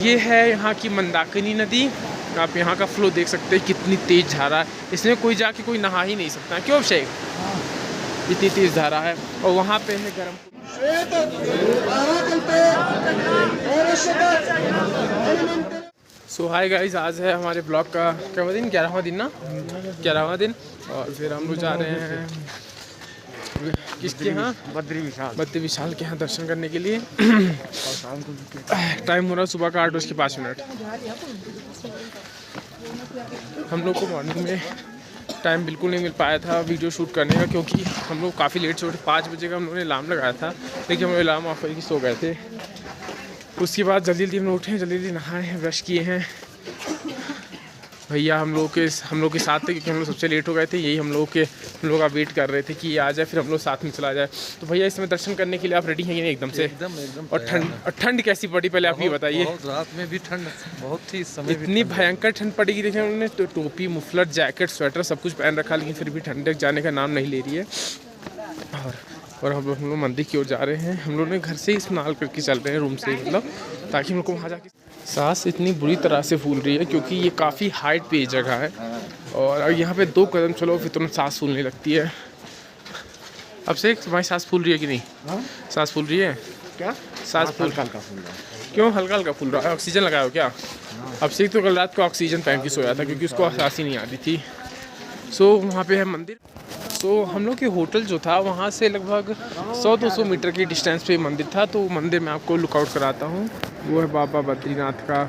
ये है यहाँ की मंदाकिनी नदी। आप यहाँ का फ्लो देख सकते हैं, कितनी तेज धारा है। इसमें कोई जाके कोई नहा ही नहीं सकता, क्यों अभिषेक? इतनी तेज धारा है। और वहाँ पे है गर्म। सो हाय गाइस, आज है हमारे ब्लॉग का क्या दिन, 11वां दिन ना, 11वां दिन। और फिर हम लोग जा रहे हैं किसके यहाँ? बद्री विशाल के यहाँ दर्शन करने के लिए। टाइम हो रहा सुबह का 8:05। हम लोग को मॉर्निंग में टाइम बिल्कुल नहीं मिल पाया था वीडियो शूट करने का, क्योंकि हम लोग काफ़ी लेट से उठे। 5 बजे का हम लोगों ने अलार्म लगाया था, लेकिन हम अलार्म ऑफ करके सो गए थे। उसके बाद जल्दी जल्दी हम लोग उठे, जल्दी जल्दी नहाए हैं, ब्रश किए हैं। भैया हम लोग के साथ थे, क्योंकि हम लोग सबसे लेट हो गए थे। यही हम लोग का वेट कर रहे थे कि ये आ जाए, फिर हम लोग साथ में चला जाए। तो भैया इसमें दर्शन करने के लिए आप रेडी हैं कि नहीं? एकदम से एकदम और ठंड कैसी पड़ी पहले आप ये बताइए। रात में भी ठंड बहुत थी, समय इतनी भयंकर ठंड पड़ेगी। देखिए उन्होंने तो टोपी, मुफलर, जैकेट, स्वेटर सब कुछ पहन रखा, लेकिन फिर भी ठंडक जाने का नाम नहीं ले रही है। और हम लोग मंदिर की ओर जा रहे हैं। हम लोग ने घर से ही स्नान करके चल रहे हैं, रूम से, मतलब ताकि हम लोग को वहाँ जाके। सांस इतनी बुरी तरह से फूल रही है, क्योंकि ये काफ़ी हाइट पे जगह है। और यहाँ पे 2 कदम चलो फिर तुरंत सांस फूलने लगती है। अब से तुम्हारी सांस फूल रही है कि नहीं? सांस फूल रही है क्या? सांस हल्का हल्का फूल रहा है। क्यों हल्का हल्का फूल रहा है? ऑक्सीजन लगाया हो क्या? अब से तो कल रात को ऑक्सीजन पहन के सोया था, क्योंकि उसको सांस ही नहीं आ रही थी। सो वहाँ पे है मंदिर। सो हम लोग के होटल जो था वहाँ से लगभग 100-200 मीटर की डिस्टेंस पे मंदिर था। तो मंदिर में आपको लुकआउट कराता हूँ। वो है बाबा बद्रीनाथ का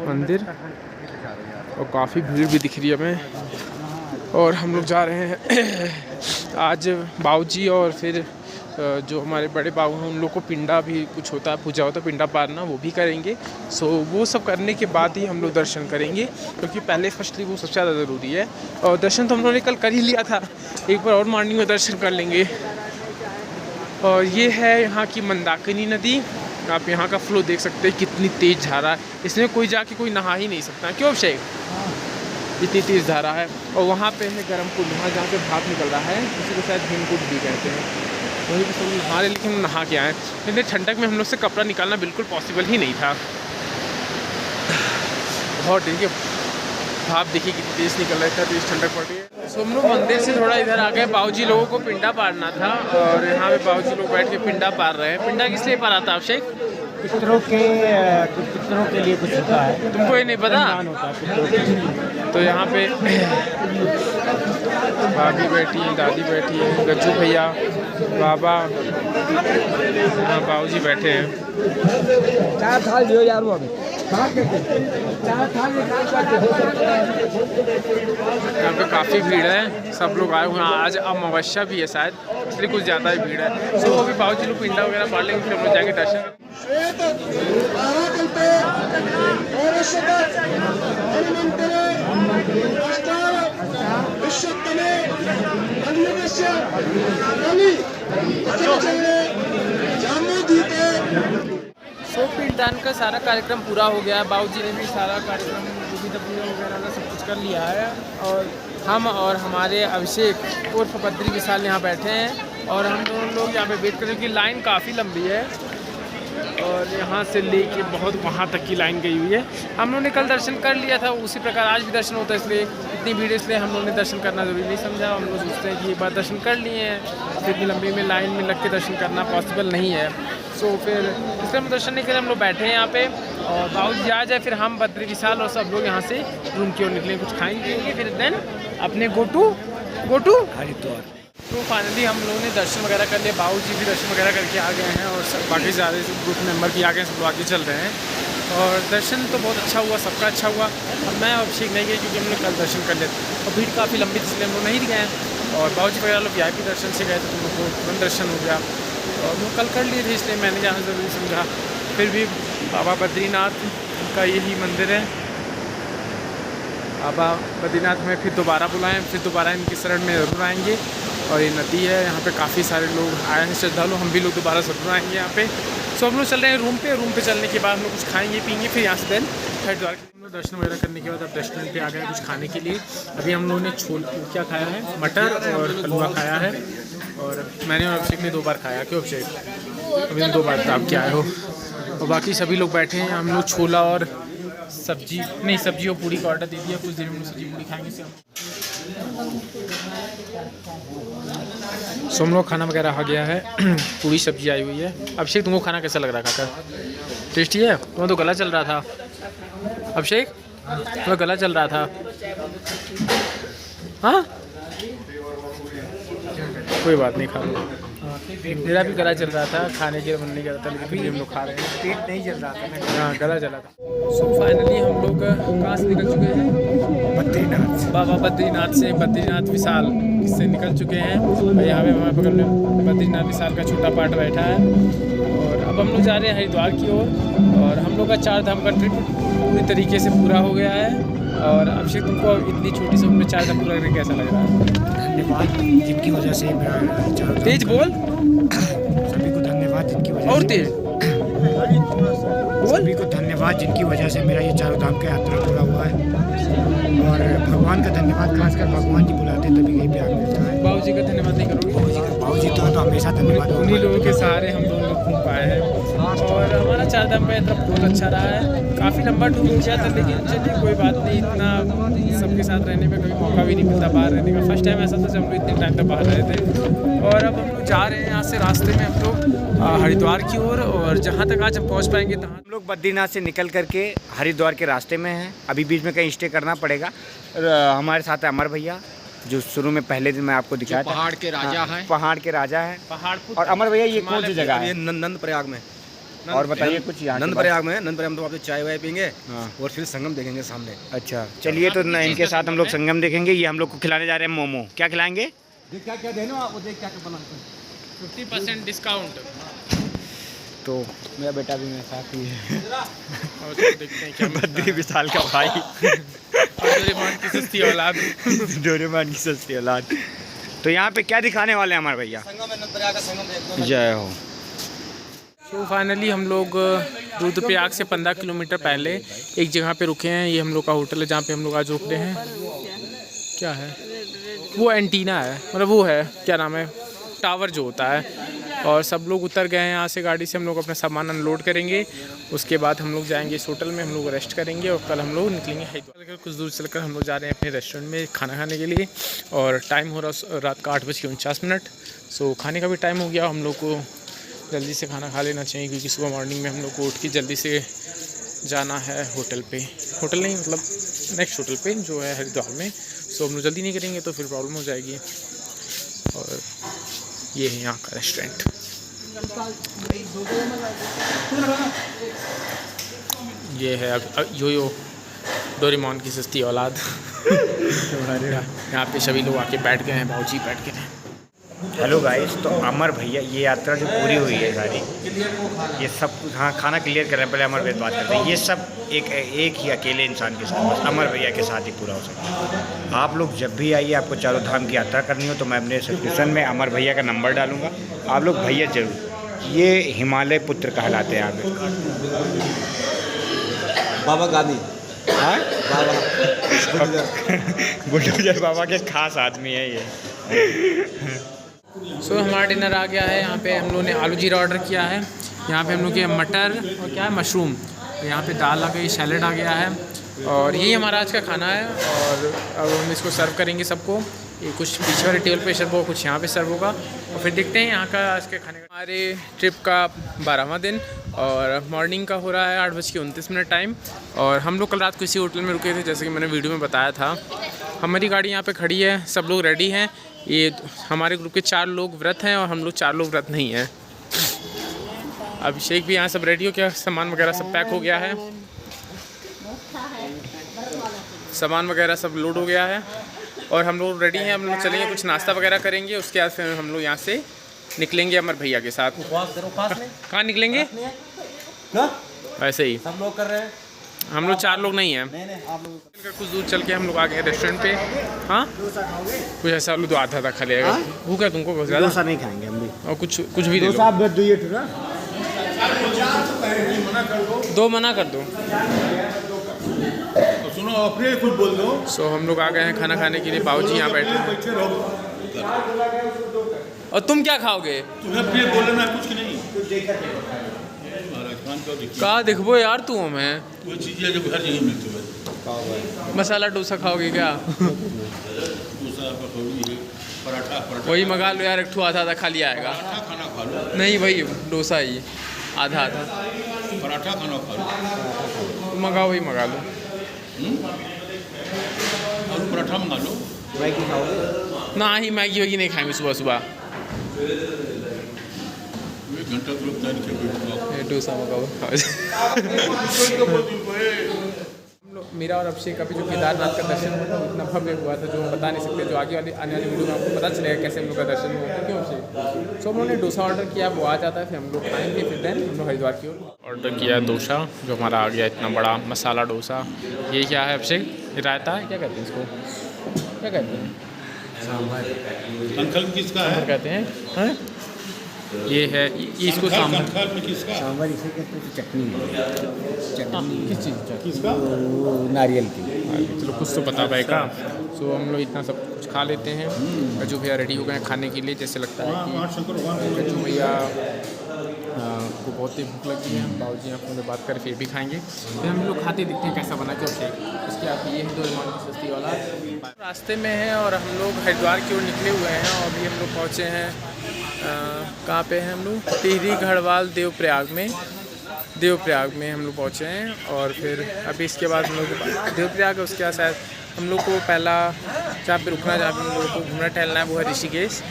मंदिर, और काफ़ी भीड़ भी दिख रही है हमें। और हम लोग जा रहे हैं आज बाऊजी और फिर जो हमारे बड़े बाबू हैं उन लोग को पिंडा भी कुछ होता है, पूजा होता है, पिंडा पारना, वो भी करेंगे। सो वो सब करने के बाद ही हम लोग दर्शन करेंगे, क्योंकि पहले फर्स्टली वो सबसे ज़्यादा ज़रूरी है। और दर्शन तो हम लोगों ने कल कर ही लिया था, एक बार और मॉर्निंग में दर्शन कर लेंगे। और ये है यहाँ की मंदाकिनी नदी। आप यहाँ का फ्लो देख सकते हैं, कितनी तेज धारा है। इसमें कोई जाके कोई नहा ही नहीं सकता, क्यों अभिषेक? इतनी तेज धारा है। और वहाँ पे है गर्म कुंड, वहाँ जहाँ पे भाप निकल रहा है, उसी को शायद भीम कुंड भी कहते हैं। वहीं पर सब नहा रहे, लेकिन नहा के आए। इतने ठंडक में हम लोग से कपड़ा निकालना बिल्कुल पॉसिबल ही नहीं था। बहुत देखिए भाप देखिए कितनी तेज निकल रहा है, तेज ठंडक पड़ रही है। सो हम लोग मंदिर से थोड़ा इधर आ गए। बाऊजी लोगों को पिंडा पारना था, और यहाँ पे बाऊजी लोग बैठ के पिंडा पार रहे हैं। पिंडा किस लिए पारा था अभिषेक? पितरों के लिए कुछ होता है, तुमको ये नहीं पता? तो यहाँ पे भाभी बैठी है, दादी बैठी है, गज्जू भैया, बाबा, हाँ बाबूजी बैठे हैं। 4 थाल दियो यार वो यहाँ पे काफ़ी भीड़ है, सब लोग आए हुए हैं। आज अमावस्या भी है शायद, इसलिए कुछ ज़्यादा ही भीड़ है। सो अभी बाबूजी लोग पिंडा वगैरह पार लेंगे, फिर हम लोग जाएंगे दर्शन। सो पिंडदान का सारा कार्यक्रम पूरा हो गया है। बाबूजी ने भी सारा कार्यक्रम वगैरह का सब कुछ कर लिया है। और हम और हमारे अभिषेक उर्फ बद्री विशाल यहाँ बैठे हैं, और हम दोनों लोग यहाँ पे वेट कर रहे हैं कि लाइन काफ़ी लंबी है, और यहाँ से लेके बहुत वहाँ तक की लाइन गई हुई है। हम लोगों ने कल दर्शन कर लिया था, उसी प्रकार आज भी दर्शन होता है, इसलिए इतनी भीड़, इसलिए हम लोगों ने दर्शन करना ज़रूरी नहीं समझा। हम लोग सोचते हैं कि एक बार दर्शन कर लिए हैं, फिर इतनी लंबी में लाइन में लग के दर्शन करना पॉसिबल नहीं है। सो फिर इसलिए हम दर्शन नहीं के लिए हम लोग बैठे हैं यहाँ पे। और बाबूजी आ जाए, फिर हम बद्री विशाल और सब लोग यहाँ से रूम की ओर निकलेंगे, कुछ खाएंगे पिएंगे, फिर देन अपने गो टू हरिद्वार। तो फाइनली हम लोगों ने दर्शन वगैरह कर लिए, बाबूजी भी दर्शन वगैरह करके आ गए हैं, और बाकी सारे ग्रुप मेंबर भी आ गए हैं, सब लोग आगे चल रहे हैं। और दर्शन तो बहुत अच्छा हुआ, सबका अच्छा हुआ। और मैं अभिषेक नहीं गए, क्योंकि हमने कल दर्शन कर लिए थे और भीड़ काफ़ी लंबी थी, इसलिए हम लोग नहीं गए। और बाबूजी वगैरह लोग VIP दर्शन से गए थे, तो उन लोग को तुरंत दर्शन हो गया। और वो कल कर लिए थे, इसलिए मैंने जाना ज़रूरी समझा। फिर भी बाबा बद्रीनाथ का यही मंदिर है। बाबा बद्रीनाथ में फिर दोबारा बुलाएं, फिर दोबारा इनकी शरण में ज़रूर आएंगे। और ये नदी है, यहाँ पे काफ़ी सारे लोग आए हैं श्रद्धालु, हम भी लोग दोबारा ज़रूर आएंगे यहाँ पे। सो हम लोग चल रहे हैं रूम पे चलने के बाद हम लोग कुछ खाएंगे पिएंगे, फिर यहाँ से देन हरिद्वार हम लोग दर्शन वगैरह करने के बाद अब रेस्टोरेंट पे आ गए कुछ खाने के लिए। अभी हम लोगों ने क्या खाया है, मटर और हलवा खाया है। और मैंने और अभिषेक ने 2 बार खाया। क्यों अभिषेक? अभी 2 बार तो आप क्या आए हो? और बाकी सभी लोग बैठे हैं। हम लोग छोला और सब्जी नहीं, सब्जी और पूड़ी का ऑर्डर दे दिया। कुछ देर में सब्जी पूड़ी खाएंगे। सो हम लोग खाना वगैरह आ गया है। पूरी सब्जी आई हुई है। अभिषेक तुमको खाना कैसा लग रहा है खाकर? टेस्टी है? तुम्हें तो गला चल रहा था अभिषेक, तुम्हें गला चल रहा था। हाँ कोई बात नहीं, खा लो। मेरा भी गला चल रहा था, खाने के मन नहीं कर रहा था, लेकिन फिर हम लोग खा रहे हैं। पेट नहीं जल रहा था। हाँ गला जला था। सो फाइनली हम लोग कहाँ से निकल चुके हैं? बद्रीनाथ। बाबा बद्रीनाथ से, बद्रीनाथ विशाल से निकल चुके हैं। और यहाँ पे हमारे बगल में बद्रीनाथ विशाल का छोटा पार्ट बैठा है। और अब हम लोग जा रहे हैं हरिद्वार की ओर। और हम लोग का 4 धाम का ट्रिप पूरी तरीके से पूरा हो गया है। और अभिषेक तुमको इतनी छोटी सी उम्र में 4 धाम पूरा करके कैसा लग रहा है? धन्यवाद जिनकी वजह से मेरा तेज बोल। सभी को धन्यवाद जिनकी वजह और से तेज सभी को धन्यवाद जिनकी वजह से मेरा ये 4 धाम का यात्रा पूरा हुआ है। और भगवान का धन्यवाद, खासकर भगवान जी बुलाते हैं तभी कहीं पे आगे मिलता है। बाबू जी का धन्यवाद नहीं करोगे? बाबू जी तो हमेशा धन्यवाद उन्हीं लोगों के सहारे हम दोनों लोग घूम पाए हैं। और हमारा 4 धाम का यात्रा बहुत अच्छा रहा है। काफ़ी लंबा टूर हो गया था, लेकिन चलिए कोई बात नहीं। इतना सबके साथ रहने में कभी मौका भी नहीं मिलता बाहर रहने का। फर्स्ट टाइम ऐसा था जब हम लोग इतने टाइम तक बाहर रहे थे। और अब हम लोग जा रहे हैं यहाँ से रास्ते में हम लोग हरिद्वार की ओर। और जहाँ तक आज हम पहुँच पाएंगे तहाँ हम लोग बद्रीनाथ से निकल करके हरिद्वार के रास्ते में हैं। अभी बीच में कहीं स्टे करना पड़ेगा। हमारे साथ है अमर भैया, जो शुरू में पहले दिन मैं आपको दिखाया था। पहाड़ के राजा हैं। पहाड़ के राजा हैं। पहाड़ और अमर भैया ये कौन सी जगह ये है? नंद प्रयाग में। और बताइए कुछ यहाँ के नंद प्रयाग में, नंद प्रयाग में तो आप चाय वाय पियेंगे हाँ। और फिर संगम देखेंगे सामने। अच्छा चलिए, तो इनके साथ हम लोग संगम देखेंगे। ये हम लोग को खिलाने जा रहे हैं मोमो। क्या खिलाएंगे? क्या क्या देना आप, वो देख क्या क्या बनाते हैं। 50% डिस्काउंट। तो मेरा बेटा भी मेरे साथ ही है। और तो देखते हैं क्या बद्री विशाल का भाई। डोरेमोन की सस्ती औलाद। डोरेमोन की सस्ती औलाद। तो यहाँ पे क्या दिखाने वाले हैं हमारे भैया? संगम में नंद प्रयाग का संगम देख। जय हो। तो फाइनली हम लोग रुद्रप्रयाग से 15 किलोमीटर पहले एक जगह पे रुके हैं। ये हम लोग का होटल है जहाँ पे हम लोग आज रुक रहे हैं। क्या है वो? एंटीना है, मतलब वो है, क्या नाम है, टावर जो होता है। और सब लोग उतर गए हैं यहाँ से गाड़ी से। हम लोग अपना सामान अनलोड करेंगे। उसके बाद हम लोग जाएंगे इस होटल में, हम लोग रेस्ट करेंगे। और कल हम लोग निकलेंगे हरिद्वार। कुछ दूर चलकर हम लोग जा रहे हैं अपने रेस्टोरेंट में खाना खाने के लिए। और टाइम हो रहा रात का 8:49। सो खाने का भी टाइम हो गया। हम लोग को जल्दी से खाना खा लेना चाहिए, क्योंकि सुबह मॉर्निंग में हम लोग को उठ के जल्दी से जाना है होटल पे। होटल नहीं, मतलब नेक्स्ट होटल पे जो है हरिद्वार में। सो हम लोग जल्दी नहीं करेंगे तो फिर प्रॉब्लम हो जाएगी। और ये है यहाँ का रेस्टोरेंट। ये है यो डोरेमोन की सस्ती औलाद। यहाँ पे सभी लोग आके बैठ गए हैं, बाबूजी बैठ गए हैं। हेलो गाइस, तो अमर भैया ये यात्रा जो पूरी हुई है सारी, ये सब हाँ खाना क्लियर कर रहे हैं। पहले अमर भैया बात करते हैं। ये सब एक ही अकेले इंसान के साथ, बस अमर भैया के साथ ही पूरा हो सकता है। आप लोग जब भी आइए, आपको 4 धाम की यात्रा करनी हो तो मैं अपने डिस्क्रिप्शन में अमर भैया का नंबर डालूंगा। आप लोग भैया जरूर। ये हिमालय पुत्र कहलाते हैं यहाँ पे। बाबा गादी। हाँ बाबा बुलडोजर बाबा के खास आदमी है ये। सो हमारा डिनर आ गया है। यहाँ पे हम लोगों ने आलू जीरा ऑर्डर किया है। यहाँ पे हम लोग के मटर और क्या है, मशरूम। यहाँ पे दाल आ गई, सैलेड आ गया है। और यही हमारा आज का खाना है। और अब हम इसको सर्व करेंगे सबको। ये कुछ पीछे वाले टेबल पे सर्व होगा, कुछ यहाँ पे सर्व होगा। और फिर देखते हैं यहाँ का आज के खाने का। हमारे ट्रिप का 12वां दिन और मॉर्निंग का हो रहा है 8:29 टाइम। और हम लोग कल रात को इसी होटल में रुके थे, जैसे कि मैंने वीडियो में बताया था। हमारी गाड़ी यहाँ पे खड़ी है, सब लोग रेडी हैं। ये हमारे ग्रुप के 4 लोग व्रत हैं और हम लोग 4 लोग व्रत नहीं हैं। अभिषेक भी यहाँ सब रेडी हो गया, सामान वगैरह सब पैक हो गया है, सामान वगैरह सब लोड हो गया है। और हम लोग रेडी हैं। हम लोग चलेंगे, कुछ नाश्ता वगैरह करेंगे। उसके बाद फिर हम लोग यहाँ से निकलेंगे अमर भैया के साथ। कहाँ निकलेंगे? वैसे ही सब लोग कर रहे हैं। हम लोग 4 लोग नहीं हैं। आप लोग कुछ दूर चल के हम लोग आ गए रेस्टोरेंट पे। हाँ कुछ ऐसा तो आधा खा लेगा। भूख है तुमको बहुत ज़्यादा? डोसा नहीं खाएंगे हम भी। और कुछ भी दे दो। आप दो, 2 मना कर दो। सुनो, अपने कुछ बोल दो। सो हम लोग आ गए हैं खाना खाने के लिए। बाबूजी यहाँ बैठे हैं। और तुम क्या खाओगे? तुम्हें प्रिय बोलना है कुछ की नहीं। कहाँ दिखबो यार तू हमें? वो चीज़ें जो हर जगह मिलती है। मसाला डोसा खाओगे क्या? डोसा पकौड़ी है, पराठा पराठा वही मंगा लो यार, एक ठो आधा आधा खा लिया आएगा। पराठा खाना खा लो, नहीं वही डोसा ही आधा आधा पराठा खाना खा लो, मंगाओ, वही मंगा लो। और पराठा मंगा लो। मैगी खाओगे? ना ही मैगी वैगी नहीं खाएंगे सुबह सुबह। 1 घंटा तो लगता है नीचे बैठना। ये डोसा मंगाओ। मेरा और अभिषेक अभी जो केदारनाथ का दर्शन हुआ था इतना भव्य हुआ था जो हम बता नहीं सकते। जो आगे वाली आने वाली वीडियो में आपको पता चलेगा कैसे हम लोग का दर्शन हुआ। क्यों अभिषेक? सो हम लोगों ने डोसा ऑर्डर किया, वो आ जाता है, फिर हम लोग खाएंगे, फिर देन हम लोग हरिद्वार की ओर ऑर्डर किया डोसा जो हमारा आ गया, इतना बड़ा मसाला डोसा। ये क्या है अभिषेक? ये रायता है, क्या कहते हैं इसको? क्या कहते हैं? अंकल किसका है? कहते हैं हाँ? ये है, ये इसको सांभर। अंकल में किसका? सांभर इसे कहते हैं, चटनी चटनी किस चीज़ का? किसका? नारियल की। चलो कुछ तो पता भाई का। सो हम लोग इतना सब कुछ खा लेते हैं और जो भैया रेडी हो गए हैं खाने के लिए। जैसे लगता है कि जो भैया को बहुत ही भूख लगी है, बाबूजी आप लोग बात करें फिर भी खाएंगे। फिर हम लोग खाते दिखते हैं कैसा बना क्यों शेक। इसके बाद ये है डोरेमोन की सस्ती वाला। रास्ते में है और हम लोग हरिद्वार की ओर निकले हुए हैं और अभी हम लोग पहुँचे हैं कहाँ पे हैं हम लोग? टिहरी गढ़वाल देवप्रयाग में हम लोग पहुँचे हैं। और फिर अभी इसके बाद हम लोग देवप्रयाग है, उसके बाद शायद हम लोग को पहला जहाँ पे रुकना, जहाँ पे हम लोग को घूमना टहलना है वो है ऋषिकेश।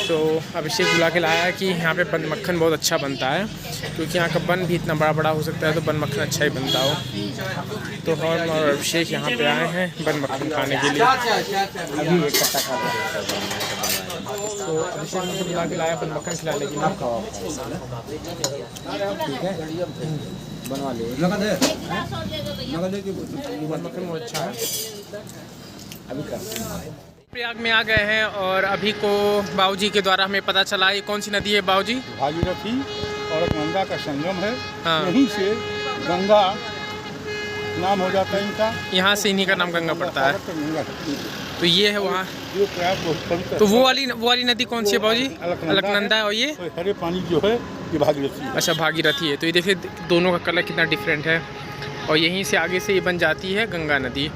तो अभिषेक बुला के लाया है कि यहाँ पे बन मक्खन बहुत अच्छा बनता है, क्योंकि यहाँ का बन भी इतना बड़ा बड़ा हो सकता है तो बन मक्खन अच्छा ही बनता हो। तो हम और अभिषेक यहाँ पे आए हैं बन मक्खन खाने के लिए। अभी एक कट्टा खा रहे तो अभिषेक मुझे बुला के लाया बन मक्खन खिलाने के लिए। ठीक है, बनवा ले। बन मक्खन बहुत अच्छा है। अभी कर प्रयाग में आ गए हैं और अभी को बाबूजी के द्वारा हमें पता चला ये कौन सी नदी है बाबूजी? भागीरथी और गंगा का संगम है। हाँ। यहीं से गंगा नाम हो जाता है इनका। यहाँ से इन्हीं का नाम गंगा पड़ता है। तो ये है वहाँ। जो प्रयाग बहुत पवित्र। तो वो वाली नदी कौन सी है बाबूजी? अलकनंदा है। और ये हरे पानी जो है ये भागीरथी है। अच्छा भागीरथी है। तो ये देखिए दोनों का कलर कितना डिफरेंट है। और यहीं से आगे से ये बन जाती है गंगा नदी।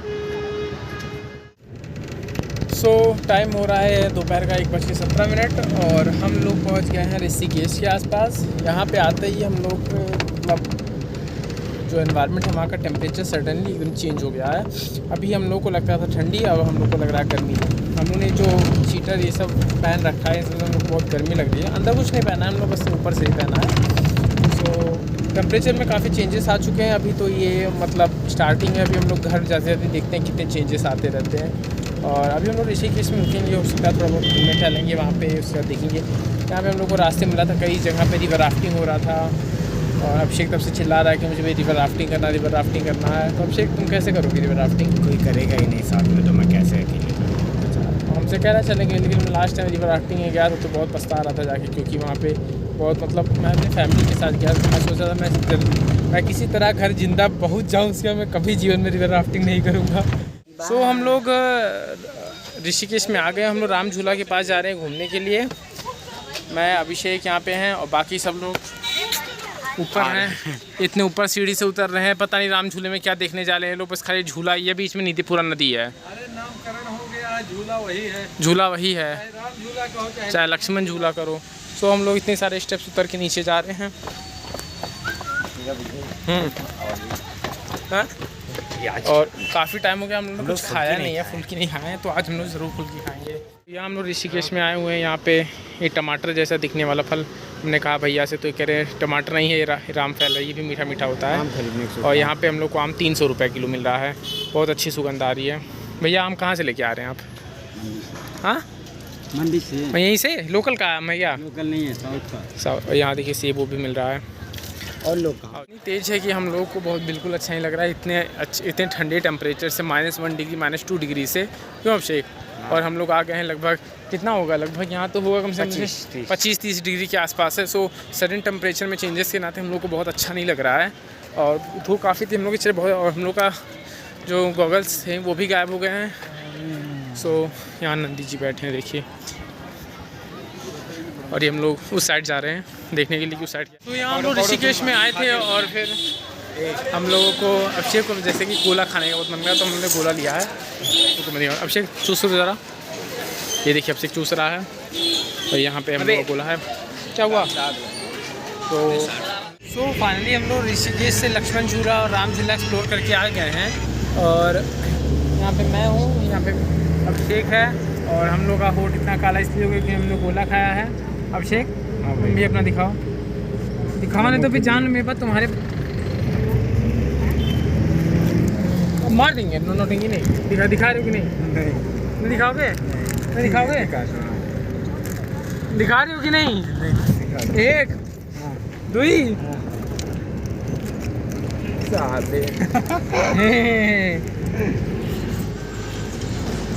सो टाइम हो रहा है दोपहर का 1:17 और हम लोग पहुंच गए हैं ऋषिकेश के आसपास। यहाँ पे आते ही हम लोग मतलब जो एनवायरनमेंट है वहाँ का टेम्परेचर सडनली एकदम चेंज हो गया है। अभी हम लोग को लगता था ठंडी, अब हम लोग को लग रहा है गर्मी। हम लोग ने जो हीटर ये सब पहन रखा है इसमें हम लोग को बहुत गर्मी लग रही है। अंदर कुछ नहीं पहना है हम लोग, बस ऊपर से ही पहना है। सो टेम्परेचर में काफ़ी चेंजेस आ चुके हैं अभी। तो ये मतलब स्टार्टिंग है, अभी हम लोग घर जाते जाते देखते हैं कितने चेंजेस आते रहते हैं। और अभी हम लोग ऋषिकेश में रुकेंगे, हो सकता है थोड़ा बहुत घूमने टहलेंगे वहाँ पे, उसके बाद देखेंगे। यहाँ पे हम लोग को रास्ते मिला था, कई जगह पे रिवर राफ्टिंग हो रहा था और अभिषेक तब से चिल्ला रहा है कि मुझे भी रिवर राफ्टिंग करना है। तो अभिषेक तुम कैसे करोगे रिवर राफ्टिंग? कोई करेगा ही नहीं साथ में, तो मैं कैसे अकेले करूँ? अच्छा, हमसे कह रहा चलेंगे, लेकिन मैं लास्ट टाइम रिवर राफ्टिंग में गया था तो बहुत पछता रहा था जाके, क्योंकि वहाँ पे बहुत मतलब मैं अपनी फैमिली के साथ गया तो मैं सोचा था मैं किसी तरह घर जिंदा पहुँच जाऊँ, उसके मैं कभी जीवन में रिवर राफ्टिंग नहीं करूँगा। सो हम लोग ऋषिकेश में आ गए। हम लोग राम झूला के पास जा रहे हैं घूमने के लिए। मैं अभिषेक यहाँ पे हैं और बाकी सब लोग ऊपर हैं। इतने ऊपर सीढ़ी से उतर रहे हैं, पता नहीं राम झूले में क्या देखने जा रहे हैं लोग। बस खाली झूला, ये बीच में नीतिपुरा नदी है। अरे नामकरण हो गया, झूला वही है। राम झूला कहो चाहे लक्ष्मण झूला करो। सो हम लोग इतने सारे स्टेप्स उतर के नीचे जा रहे हैं। हाँ? और काफ़ी टाइम हो गया हम लोग कुछ खाया नहीं है, फुल्की नहीं खाए हैं, तो आज हम लोग ज़रूर फुल्की खाएंगे। यहाँ हम लोग ऋषिकेश में आए हुए हैं। यहाँ पे ये टमाटर जैसा दिखने वाला फल, हमने कहा भैया से, तो कह रहे हैं टमाटर नहीं है, ये राम फल है, ये भी मीठा मीठा होता है। और यहाँ पे हम लोग को आम 300 रुपये किलो मिल रहा है। बहुत अच्छी सुगंध आ रही है। भैया आम कहाँ से लेके आ रहे हैं आप? हाँ, मंडी से। यहीं से लोकल का आम है क्या? लोकल नहीं है, साउथ का। यहाँ देखिए सेब वो भी मिल रहा है। और लोग इतनी तेज़ है कि हम लोग को बहुत बिल्कुल अच्छा नहीं लग रहा है। इतने ठंडे टेम्परेचर से -1 डिग्री -2 डिग्री से, क्यों अभिषेक? और हम लोग आ गए हैं लगभग, कितना होगा लगभग यहाँ तो होगा कम से कम 25-30 डिग्री के आसपास है। सो सडन टेम्परेचर में चेंजेस के नाते हम लोग को बहुत अच्छा नहीं लग रहा है। और धूप काफ़ी थी हम लोग के बहुत, और हम लोग का जो गॉगल्स थे वो भी गायब हो गए हैं। सो यहाँ नंदी जी बैठे हैं, देखिए और ये हम लोग उस साइड जा रहे हैं देखने के लिए कि उस साइड। तो यहाँ हम लोग ऋषिकेश में आए थे और फिर हम लोगों को अभिषेक को जैसे कि गोला खाने का बहुत मन करा तो हमने गोला लिया है। तो मैं अभिषेक चूस रहा ज़रा, ये देखिए अभिषेक चूस रहा है और यहाँ पे हम लोग गोला है। क्या हुआ? तो फाइनली हम लोग ऋषिकेश से लक्ष्मण झूला और राम झूला एक्सप्लोर करके आ गए हैं और यहाँ पे मैं हूँ, यहाँ पे अभिषेक है और हम लोग का होठ इतना काला इसलिए हो गया कि हमने गोला खाया है। अभिषेक तुम भी अपना दिखाओ, नहीं तो फिर जान मेरे पास तुम्हारे मार देंगे। नो देंगे नहीं। दिखा रहे हो कि नहीं दिखाओगे? नहीं दिखाओगे? दिखा रहे हो कि नहीं? 1 2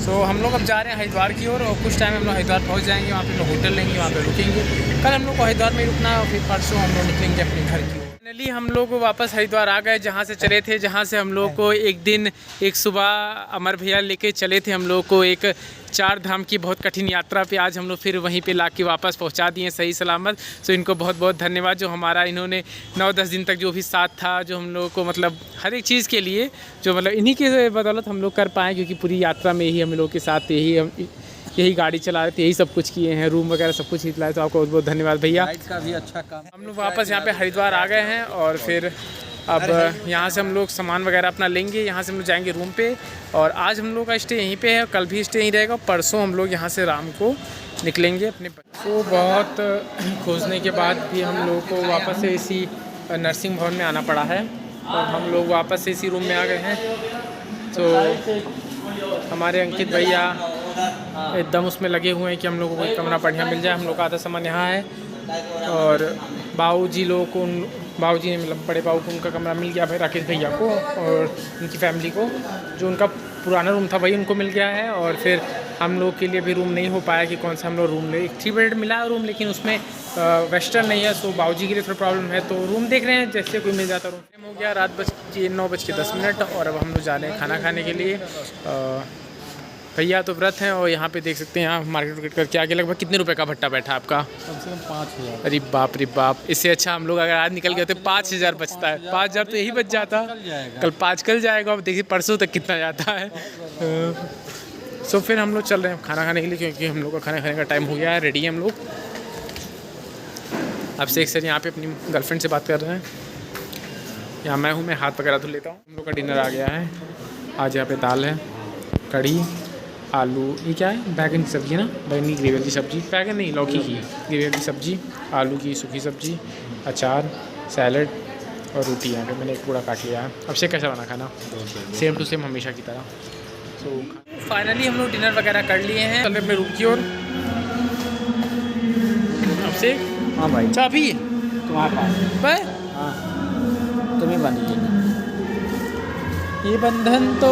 सो हम लोग अब जा रहे हैं हरिद्वार की ओर और कुछ टाइम हम लोग हरिद्वार पहुंच जाएंगे। वहाँ पे हम लोग होटल लेंगे, वहाँ पे रुकेंगे। कल हम लोग को हरिद्वार में रुकना और फिर परसों हम लोग निकलेंगे अपने घर की ओर। फाइनली हम लोग वापस हरिद्वार आ गए जहाँ से चले थे, जहाँ से हम लोग को एक सुबह अमर भैया लेके चले थे हम लोग को एक 4 धाम की बहुत कठिन यात्रा पे। आज हम लोग फिर वहीं पे लाके वापस पहुंचा दिए सही सलामत। तो इनको बहुत बहुत धन्यवाद जो हमारा इन्होंने 9-10 दिन तक जो भी साथ था, जो हम लोग को मतलब हर एक चीज़ के लिए जो मतलब इन्हीं के बदौलत हम लोग कर पाए, क्योंकि पूरी यात्रा में ही हम लोग के साथ यही गाड़ी चला रहे थे, यही सब कुछ किए हैं, रूम वगैरह सब कुछ ही दिलाए। तो आपको बहुत बहुत धन्यवाद भैया। का भी अच्छा काम। हम लोग वापस यहाँ पे हरिद्वार आ गए हैं और फिर अब यहाँ से हम लोग सामान वगैरह अपना लेंगे, यहाँ से हम लोग जाएंगे रूम पे। और आज हम लोग का स्टे यहीं पे है, कल भी स्टे यहीं रहेगा। परसों हम लोग यहाँ से राम को निकलेंगे अपने। तो बहुत खोजने के बाद भी हम लोग को वापस से इसी नर्सिंग भवन में आना पड़ा है और हम लोग वापस से इसी रूम में आ गए हैं। तो हमारे अंकित भैया एकदम उसमें लगे हुए हैं कि हम लोगों को कोई कमरा बढ़िया मिल जाए। हम लोग का आधा सामान यहाँ है और बाबूजी लोगों को, बाबूजी ने मतलब बड़े बाबू को उनका कमरा मिल गया भाई, राकेश भैया को और उनकी फैमिली को। जो उनका पुराना रूम था वही उनको मिल गया है। और फिर हम लोग के लिए भी रूम नहीं हो पाया कि कौन सा हम लोग रूम ले। 3 बेड मिला है रूम, लेकिन उसमें वेस्टर्न नहीं है, तो बाबूजी के लिए थोड़ा प्रॉब्लम है। तो रूम देख रहे हैं, जैसे कोई मिल जाता रूम। टाइम हो गया रात 9:10 और अब हम लोग जा रहे हैं खाना खाने के लिए। भैया तो व्रत हैं और यहाँ पे देख सकते हैं, यहाँ मार्केट करके आगे लगभग कितने रुपए का भट्टा बैठा आपका? कम से कम 5000। अरे बाप। इससे अच्छा हम लोग अगर आज निकल गए तो 5000 बचता है। 5000 तो यही बच जाता, कल 5 कल जाएगा। अब देखिए परसों तक कितना जाता है। सो फिर हम लोग चल रहे हैं खाना खाने के लिए, क्योंकि हम लोग का खाना खाने का टाइम हो गया है। रेडी है हम लोग। अब से एक सर यहाँ पे अपनी गर्लफ्रेंड से बात कर रहे हैं। यहाँ मैं हूँ, मैं हाथ वगैरह धुल लेता हूँ। हम लोग का डिनर आ गया है। आज यहाँ पे दाल है, कढ़ी, आलू, ये क्या है, बैगन की सब्ज़ी ना, बैगन की ग्रेवी वाली सब्ज़ी, बैगन नहीं लौकी की ग्रेवी वाली सब्ज़ी, आलू की सूखी सब्ज़ी, अचार, सैलड और रोटी। यहाँ पे मैंने एक पूरा काट लिया है। अब से कैसा बना खाना? सेम टू सेम हमेशा की तरह। तो फाइनली हम लोग डिनर वगैरह कर लिए हैं, चल अपने रूम की ओर। अब से हाँ भाई, चाबी तुम्हारे पास। हाँ, तुम्हें बंद ये बंधन तो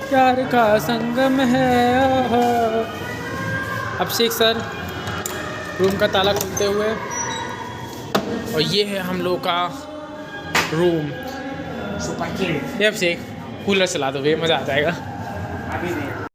प्यार का संगम है। अभिषेक सर रूम का ताला खोलते हुए, और ये है हम लोग का रूम। ये अभिषेक कूलर चला दो भैया, मज़ा आ जाएगा।